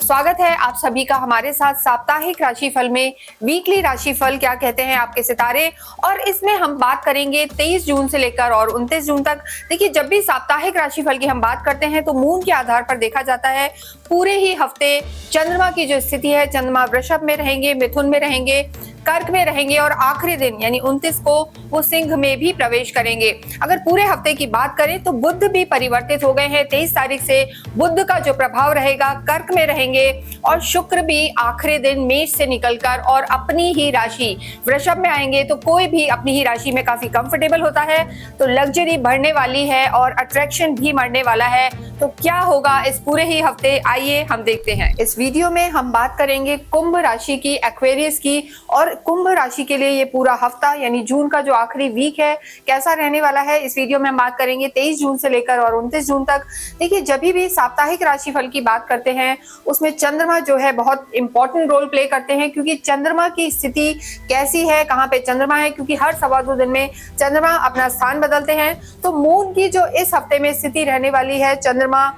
स्वागत है आप सभी का हमारे साथ साप्ताहिक राशिफल में। वीकली राशिफल क्या कहते हैं आपके सितारे, और इसमें हम बात करेंगे 23 जून से लेकर और 29 जून तक। देखिए, जब भी साप्ताहिक राशिफल की हम बात करते हैं तो मून के आधार पर देखा जाता है। पूरे ही हफ्ते चंद्रमा की जो स्थिति है, चंद्रमा वृषभ में रहेंगे, मिथुन में रहेंगे, कर्क में रहेंगे और आखिरी दिन यानी 29 को वो सिंह में भी प्रवेश करेंगे। अगर पूरे हफ्ते की बात करें तो बुध भी परिवर्तित हो गए हैं। 23 तारीख से बुध का जो प्रभाव रहेगा कर्क में रहेंगे और शुक्र भी आखिरी दिन मेष से निकलकर और अपनी ही राशि वृषभ में आएंगे। तो कोई भी अपनी ही राशि में काफी कंफर्टेबल होता है, तो लग्जरी बढ़ने वाली है और अट्रैक्शन भी बढ़ने वाला है। तो क्या होगा इस पूरे ही हफ्ते, आइए हम देखते हैं। इस वीडियो में हम बात करेंगे कुंभ राशि की, एक्वेरियस की, और कुंभ राशि के लिए ये पूरा हफ्ता यानी जून का जो आखिरी वीक है कैसा रहने वाला है। इस वीडियो में हम बात करेंगे 23 जून से लेकर और 29 जून तक। देखिए, जब भी साप्ताहिक राशिफल की बात करते हैं उसमें चंद्रमा जो है बहुत इंपॉर्टेंट रोल प्ले करते हैं, क्योंकि चंद्रमा की स्थिति कैसी है, कहाँ पे चंद्रमा है, क्योंकि हर सवा दो दिन में चंद्रमा अपना स्थान बदलते हैं। तो मून की जो इस हफ्ते में स्थिति रहने वाली है, चंद्रमा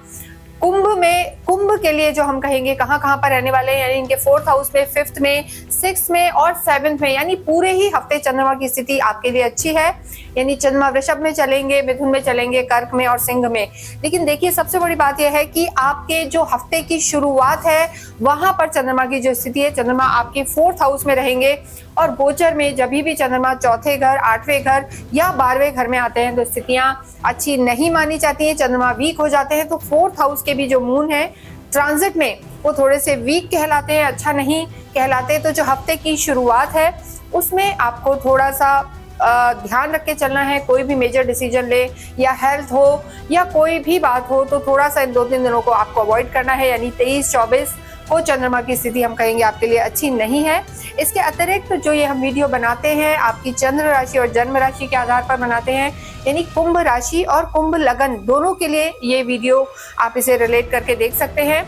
कुंभ के लिए जो हम कहेंगे कहाँ पर रहने वाले हैं, यानी इनके 4th हाउस में, 5th में, 6th में और 7th में, यानी पूरे ही हफ्ते चंद्रमा की स्थिति आपके लिए अच्छी है। यानी चंद्रमा वृषभ में चलेंगे, मिथुन में चलेंगे, कर्क में और सिंह में। लेकिन देखिए, सबसे बड़ी बात यह है कि आपके जो हफ्ते की शुरुआत है वहां पर चंद्रमा की जो स्थिति है, चंद्रमा आपके 4th हाउस में रहेंगे और गोचर में जब भी चंद्रमा चौथे घर, 8वें घर या 12वें घर में आते हैं तो स्थितियां अच्छी नहीं मानी जाती हैं, चंद्रमा वीक हो जाते हैं। तो 4th हाउस के भी जो मून है ट्रांजिट में वो थोड़े से वीक कहलाते हैं, अच्छा नहीं कहलाते। तो जो हफ्ते की शुरुआत है उसमें आपको थोड़ा सा ध्यान रख के चलना है। कोई भी मेजर डिसीजन ले या हेल्थ हो या कोई भी बात हो तो थोड़ा सा इन 2-3 दिनों को आपको अवॉइड करना है। यानी 23-24 को चंद्रमा की स्थिति हम कहेंगे आपके लिए अच्छी नहीं है। इसके अतिरिक्त जो ये हम वीडियो बनाते हैं आपकी चंद्र राशि और जन्म राशि के आधार पर बनाते हैं, यानी कुंभ राशि और कुंभ लगन दोनों के लिए ये वीडियो आप इसे रिलेट करके देख सकते हैं।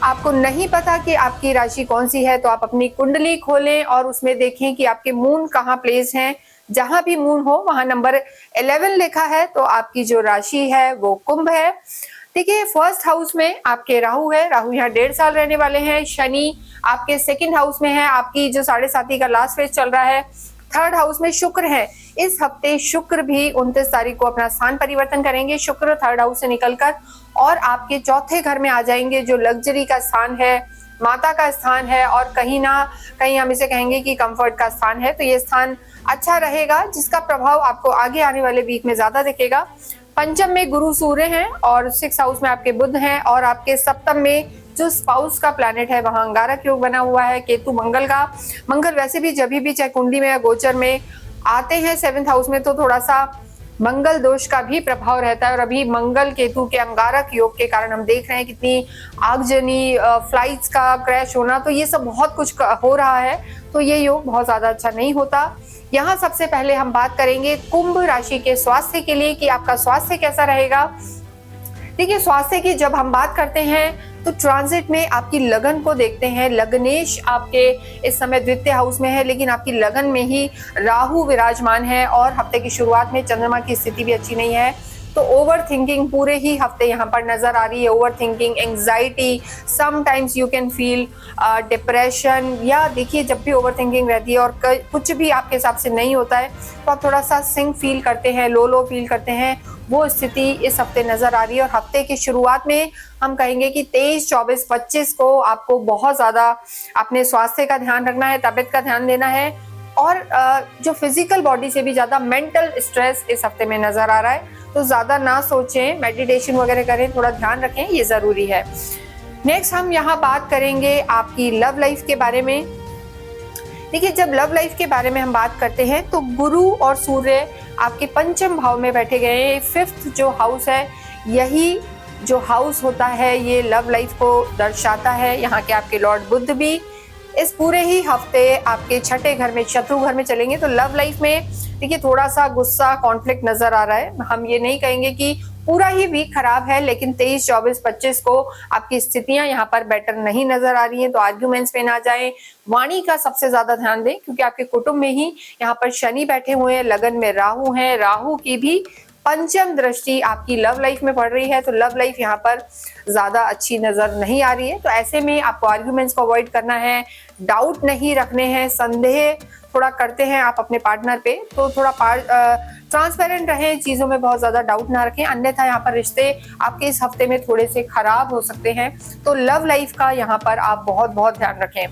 आपको नहीं पता कि आपकी राशि कौन सी है तो आप अपनी कुंडली खोलें और उसमें देखें कि आपके मून कहाँ प्लेस हैं। जहां भी मून हो वहां नंबर 11 लिखा है तो आपकी जो राशि है वो कुंभ है। देखिए, 1st हाउस में आपके राहु है, राहु यहाँ 1.5 साल रहने वाले हैं। शनि आपके 2nd हाउस में है, आपकी जो 7.5 का लास्ट फेज चल रहा है। 3rd हाउस में शुक्र है। इस हफ्ते शुक्र भी 29 तारीख को अपना स्थान परिवर्तन करेंगे। शुक्र 3rd हाउस से निकलकर और आपके चौथे घर में आ जाएंगे, जो लग्जरी का स्थान है, माता का स्थान है और कहीं ना कहीं हम इसे कहेंगे कि कंफर्ट का स्थान है। तो ये स्थान अच्छा रहेगा, जिसका प्रभाव आपको आगे आने वाले वीक में ज्यादा दिखेगा। पंचम में गुरु सूर्य हैं और 6th हाउस में आपके बुध हैं और आपके सप्तम में जो स्पाउस का प्लैनेट है वहां अंगारक योग बना हुआ है केतु मंगल का। मंगल वैसे भी जब भी चाहे कुंडली में या गोचर में आते हैं 7th हाउस में तो थोड़ा सा मंगल दोष का भी प्रभाव रहता है। और अभी मंगल केतु के अंगारक योग के कारण हम देख रहे हैं कितनी आगजनी, फ्लाइट्स का क्रैश होना, तो ये सब बहुत कुछ हो रहा है। तो ये योग बहुत ज्यादा अच्छा नहीं होता। यहाँ सबसे पहले हम बात करेंगे कुंभ राशि के स्वास्थ्य के लिए कि आपका स्वास्थ्य कैसा रहेगा। देखिए, स्वास्थ्य की जब हम बात करते हैं तो ट्रांजिट में आपकी लगन को देखते हैं। लग्नेश आपके इस समय 2य हाउस में है, लेकिन आपकी लगन में ही राहु विराजमान है और हफ्ते की शुरुआत में चंद्रमा की स्थिति भी अच्छी नहीं है। तो ओवर थिंकिंग पूरे ही हफ्ते यहाँ पर नजर आ रही है। Over thinking, anxiety, sometimes you can feel depression, या देखिए जब भी ओवर थिंकिंग रहती है और कुछ भी आपके हिसाब से नहीं होता है तो आप थोड़ा सा सिंक फील करते हैं, लो फील करते हैं। वो स्थिति इस हफ्ते नजर आ रही है। और हफ्ते की शुरुआत में हम कहेंगे कि 23, 24, 25 को आपको बहुत ज्यादा अपने स्वास्थ्य का ध्यान रखना है, तबीयत का ध्यान देना है। और जो फिजिकल बॉडी से भी ज्यादा मेंटल स्ट्रेस इस हफ्ते में नजर आ रहा है, तो ज्यादा ना सोचें, मेडिटेशन वगैरह करें, थोड़ा ध्यान रखें, ये जरूरी है। नेक्स्ट हम यहाँ बात करेंगे आपकी लव लाइफ के बारे में। देखिए, जब लव लाइफ के बारे में हम बात करते हैं तो गुरु और सूर्य आपके पंचम भाव में बैठे गए हैं। 5th जो हाउस है, यही जो हाउस होता है ये लव लाइफ को दर्शाता है। यहाँ के आपके लॉर्ड बुध भी इस पूरे ही हफ्ते आपके 6ठे घर में, शत्रु घर में चलेंगे। तो लव लाइफ में देखिए थोड़ा सा गुस्सा, कॉन्फ्लिक्ट नजर आ रहा है। हम ये नहीं कहेंगे कि पूरा ही वीक खराब है, लेकिन 23, 24, 25 को आपकी स्थितियां यहाँ पर बेटर नहीं नजर आ रही हैं। तो आर्ग्यूमेंट्स में ना जाएं, वाणी का सबसे ज्यादा ध्यान दें, क्योंकि आपके कुटुंब में ही यहाँ पर शनि बैठे हुए हैं, लगन में राहु हैं, राहु की भी पंचम दृष्टि आपकी लव लाइफ में पड़ रही है, तो लव लाइफ यहाँ पर ज्यादा अच्छी नजर नहीं आ रही है। तो ऐसे में आपको आर्ग्यूमेंट्स को अवॉइड करना है, डाउट नहीं रखने हैं, संदेह थोड़ा करते हैं आप अपने पार्टनर पे, तो थोड़ा ट्रांसपेरेंट रहें, चीजों में बहुत ज्यादा डाउट ना रखें, अन्यथा यहाँ पर रिश्ते आपके इस हफ्ते में थोड़े से खराब हो सकते हैं। तो लव लाइफ का यहाँ पर आप बहुत बहुत ध्यान रखें।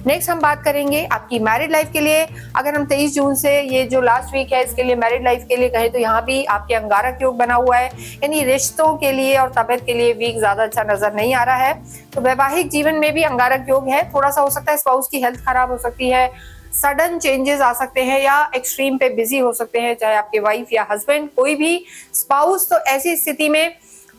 नेक्स्ट हम बात करेंगे आपकी मैरिड लाइफ के लिए। अगर हम 23 जून से ये जो लास्ट वीक है इसके लिए मैरिड लाइफ के लिए कहें तो यहाँ भी आपके अंगारक योग बना हुआ है, यानी रिश्तों के लिए और तबियत के लिए वीक ज्यादा अच्छा नजर नहीं आ रहा है। तो वैवाहिक जीवन में भी अंगारक योग है, थोड़ा सा हो सकता है स्पाउस की हेल्थ खराब हो सकती है, सडन चेंजेस आ सकते हैं या एक्सट्रीम पे बिजी हो सकते हैं, चाहे आपके वाइफ या हस्बैंड कोई भी स्पाउस। तो ऐसी स्थिति में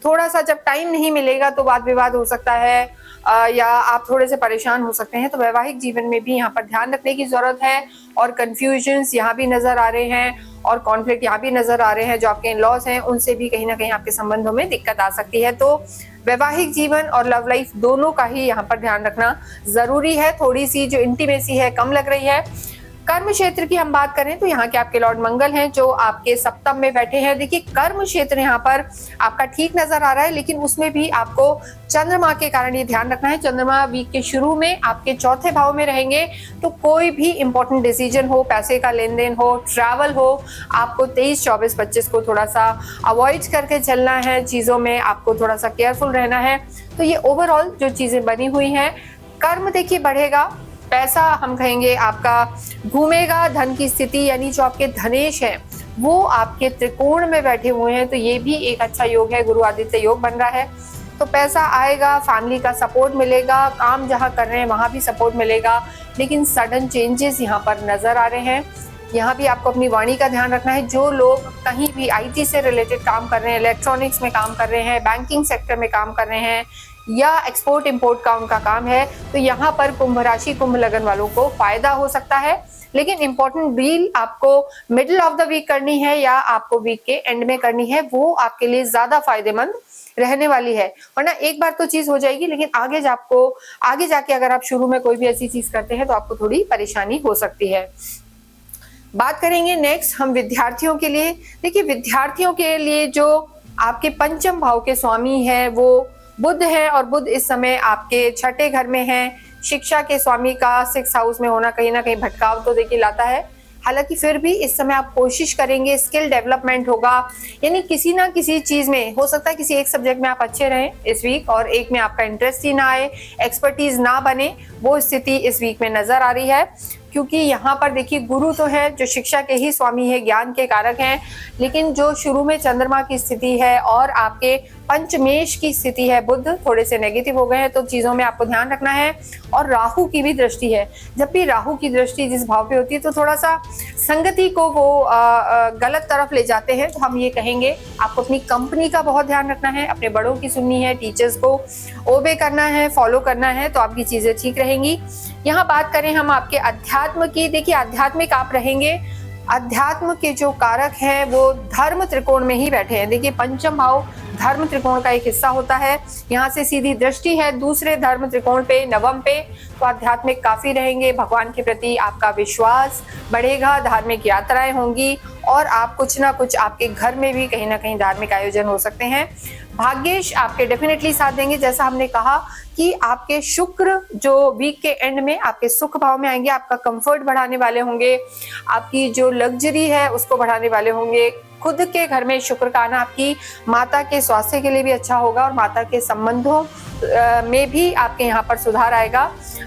थोड़ा सा जब टाइम नहीं मिलेगा तो वाद विवाद हो सकता है या आप थोड़े से परेशान हो सकते हैं। तो वैवाहिक जीवन में भी यहाँ पर ध्यान रखने की जरूरत है, और कंफ्यूजन्स यहाँ भी नजर आ रहे हैं और कॉन्फ्लिक्ट यहाँ भी नजर आ रहे हैं। जो आपके इन-लॉज हैं उनसे भी कहीं ना कहीं आपके संबंधों में दिक्कत आ सकती है। तो वैवाहिक जीवन और लव लाइफ दोनों का ही यहाँ पर ध्यान रखना जरूरी है। थोड़ी सी जो इंटीमेसी है कम लग रही है। कर्म क्षेत्र की हम बात करें तो यहाँ के आपके लॉर्ड मंगल हैं जो आपके सप्तम में बैठे हैं। देखिए कर्म क्षेत्र यहाँ पर आपका ठीक नजर आ रहा है, लेकिन उसमें भी आपको चंद्रमा के कारण ये ध्यान रखना है। चंद्रमा वीक के शुरू में आपके चौथे भाव में रहेंगे, तो कोई भी इंपॉर्टेंट डिसीजन हो, पैसे का लेन देन हो, ट्रैवल हो, आपको 23, 24, 25 को थोड़ा सा अवॉइड करके चलना है, चीजों में आपको थोड़ा सा केयरफुल रहना है। तो ये ओवरऑल जो चीजें बनी हुई हैं, कर्म देखिए बढ़ेगा, पैसा हम कहेंगे आपका घूमेगा, धन की स्थिति यानी जो आपके धनेश है वो आपके त्रिकोण में बैठे हुए हैं, तो ये भी एक अच्छा योग है, गुरु आदित्य योग बन रहा है। तो पैसा आएगा, फैमिली का सपोर्ट मिलेगा, काम जहां कर रहे हैं वहां भी सपोर्ट मिलेगा, लेकिन सडन चेंजेस यहाँ पर नजर आ रहे हैं। यहाँ भी आपको अपनी वाणी का ध्यान रखना है। जो लोग कहीं भी आईटी से रिलेटेड काम कर रहे हैं, इलेक्ट्रॉनिक्स में काम कर रहे हैं, बैंकिंग सेक्टर में काम कर रहे हैं या एक्सपोर्ट इंपोर्ट का उनका काम है, तो यहाँ पर कुंभ राशि कुंभ लगन वालों को फायदा हो सकता है। लेकिन इंपॉर्टेंट डील आपको मिडिल ऑफ द वीक करनी है या आपको वीक के एंड में करनी है, वो आपके लिए ज्यादा फायदेमंद रहने वाली है। वरना एक बार तो चीज हो जाएगी, लेकिन आगे जाके अगर आप शुरू में कोई भी ऐसी चीज करते हैं तो आपको थोड़ी परेशानी हो सकती है। बात करेंगे नेक्स्ट हम विद्यार्थियों के लिए। देखिए विद्यार्थियों के लिए जो आपके पंचम भाव के स्वामी है वो बुध है, और बुध इस समय आपके छठे घर में है। शिक्षा के स्वामी का 6th हाउस में होना कहीं ना कहीं भटकाव तो देखिए लाता है। हालांकि फिर भी इस समय आप कोशिश करेंगे, स्किल डेवलपमेंट होगा, यानी किसी ना किसी चीज में हो सकता है किसी एक सब्जेक्ट में आप अच्छे रहें इस वीक और एक में आपका इंटरेस्ट ही ना आए, एक्सपर्टीज ना बने, वो स्थिति इस वीक में नजर आ रही है। क्योंकि यहाँ पर देखिए गुरु तो है जो शिक्षा के ही स्वामी है, ज्ञान के कारक हैं, लेकिन जो शुरू में चंद्रमा की स्थिति है और आपके पंचमेश की स्थिति है, बुध थोड़े से नेगेटिव हो गए हैं, तो चीजों में आपको ध्यान रखना है। और राहु की भी दृष्टि है, जब भी राहु की दृष्टि जिस भाव पे होती है तो थोड़ा सा संगति को वो गलत तरफ ले जाते हैं। तो हम ये कहेंगे आपको अपनी कंपनी का बहुत ध्यान रखना है, अपने बड़ों की सुननी है, टीचर्स को ओबे करना है, फॉलो करना है, तो आपकी चीजें ठीक रहेंगी। यहाँ बात करें हम आपके अध्यात्म की। देखिए आध्यात्मिक आप रहेंगे, अध्यात्म के जो कारक हैं वो धर्म त्रिकोण में ही बैठे हैं। देखिए पंचम भाव धर्म त्रिकोण का एक हिस्सा होता है, यहाँ से सीधी दृष्टि है दूसरे धर्म त्रिकोण पे, नवम पे, तो आध्यात्मिक काफी रहेंगे। भगवान के प्रति आपका विश्वास बढ़ेगा, धार्मिक यात्राएं होंगी और आप कुछ ना कुछ आपके घर में भी कहीं ना कहीं धार्मिक आयोजन हो सकते हैं। भाग्येश आपके डेफिनेटली साथ देंगे। जैसा हमने कहा कि आपके शुक्र जो वीक के एंड में आपके सुख भाव में आएंगे, आपका कंफर्ट बढ़ाने वाले होंगे, आपकी जो लग्जरी है उसको बढ़ाने वाले होंगे। खुद के घर में शुक्र का आना आपकी माता के स्वास्थ्य के लिए भी अच्छा होगा और माता के संबंधों में भी आपके यहाँ पर सुधार आएगा।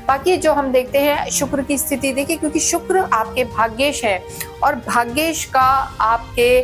बाकी जो हम देखते हैं शुक्र की स्थिति देखिए, क्योंकि शुक्र आपके भाग्येश है और भाग्येश का आपके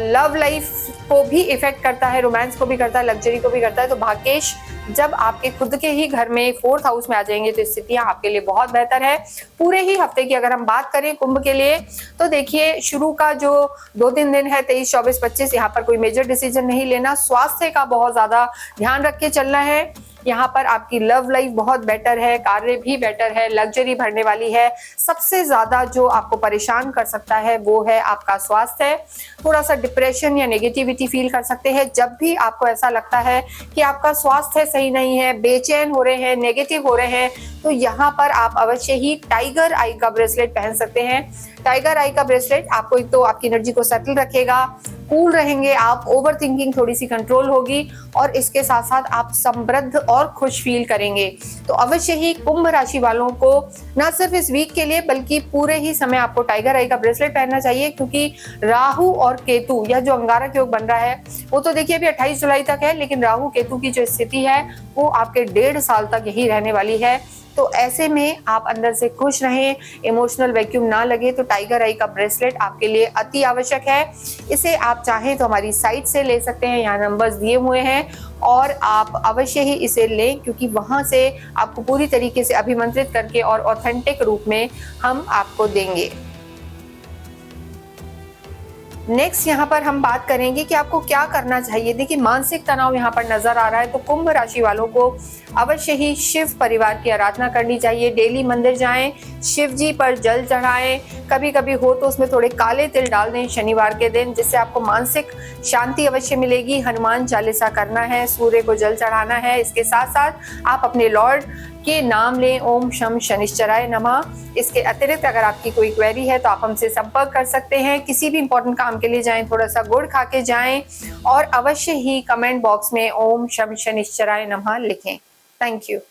लव लाइफ को भी इफेक्ट करता है, रोमांस को भी करता है, लग्जरी को भी करता है। तो भाग्येश जब आपके खुद के ही घर में 4th हाउस में आ जाएंगे तो स्थितियां आपके लिए बहुत बेहतर है। पूरे ही हफ्ते की अगर हम बात करें कुंभ के लिए तो देखिए शुरू का जो 2-3 दिन है 23, 24, 25, यहाँ पर कोई मेजर डिसीजन नहीं लेना, स्वास्थ्य का बहुत ज्यादा ध्यान रख के चलना है। यहाँ पर आपकी लव लाइफ बहुत बेटर है, कार्य भी बेटर है, लग्जरी बढ़ने वाली है। सबसे ज्यादा जो आपको परेशान कर सकता है वो है आपका स्वास्थ्य। थोड़ा सा डिप्रेशन या नेगेटिविटी फील कर सकते हैं जब भी आपको ऐसा लगता है कि आपका स्वास्थ्य सही नहीं है, बेचैन हो रहे हैं, नेगेटिव हो रहे हैं, तो यहाँ पर आप अवश्य ही टाइगर आई का ब्रेसलेट पहन सकते हैं। टाइगर आई का ब्रेसलेट आपको एक तो आपकी एनर्जी को सेटल रखेगा, कूल रहेंगे आप, ओवर थिंकिंग थोड़ी सी कंट्रोल होगी और इसके साथ साथ आप समृद्ध और खुश फील करेंगे। तो अवश्य ही कुंभ राशि वालों को ना सिर्फ इस वीक के लिए बल्कि पूरे ही समय आपको टाइगर आई का ब्रेसलेट पहनना चाहिए, क्योंकि राहु और केतु या जो अंगारक योग बन रहा है वो तो देखिए अभी 28 जुलाई तक है, लेकिन राहु केतु की जो स्थिति है वो आपके 1.5 साल तक यही रहने वाली है। तो ऐसे में आप अंदर से खुश रहें, इमोशनल वैक्यूम ना लगे, तो टाइगर आई का ब्रेसलेट आपके लिए अति आवश्यक है। इसे आप चाहें तो हमारी साइट से ले सकते हैं, यहाँ नंबर्स दिए हुए हैं और आप अवश्य ही इसे लें, क्योंकि वहां से आपको पूरी तरीके से अभिमंत्रित करके और ऑथेंटिक रूप में हम आपको देंगे। नेक्स्ट यहाँ पर हम बात करेंगे कि आपको क्या करना चाहिए। देखिए मानसिक तनाव यहाँ पर नजर आ रहा है, तो कुंभ राशि वालों को अवश्य ही शिव परिवार की आराधना करनी चाहिए। डेली मंदिर जाएं, शिव जी पर जल चढ़ाएं, कभी कभी हो तो उसमें थोड़े काले तिल डाल दें शनिवार के दिन, जिससे आपको मानसिक शांति अवश्य मिलेगी। हनुमान चालीसा करना है, सूर्य को जल चढ़ाना है। इसके साथ साथ आप अपने लॉर्ड के नाम लें, ओम शम शनिश्चराय नमः। इसके अतिरिक्त अगर आपकी कोई क्वेरी है तो आप हमसे संपर्क कर सकते हैं। किसी भी इंपॉर्टेंट काम के लिए जाएं, थोड़ा सा गुड़ खा के जाएं और अवश्य ही कमेंट बॉक्स में ओम शम शनिश्चराय नमः लिखें। Thank you.